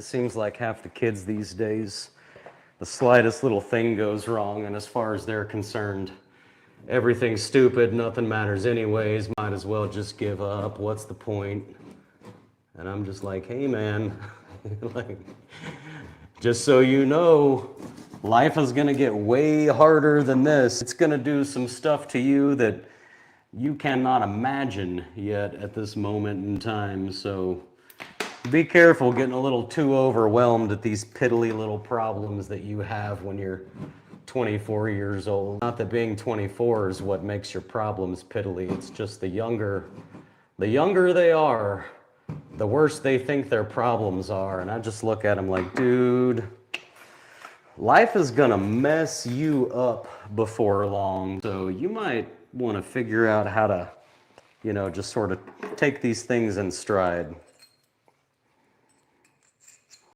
It seems like half the kids these days, the slightest little thing goes wrong, and as far as they're concerned, everything's stupid, nothing matters anyways, might as well just give up, what's the point? And I'm just like, hey man, like, just so you know, life is gonna get way harder than this. It's gonna do some stuff to you that you cannot imagine yet at this moment in time, so be careful getting a little too overwhelmed at these piddly little problems that you have when you're 24 years old. Not that being 24 is what makes your problems piddly, it's just the younger they are, the worse they think their problems are. And I just look at them like, dude, life is gonna mess you up before long. So you might want to figure out how to, just sort of take these things in stride.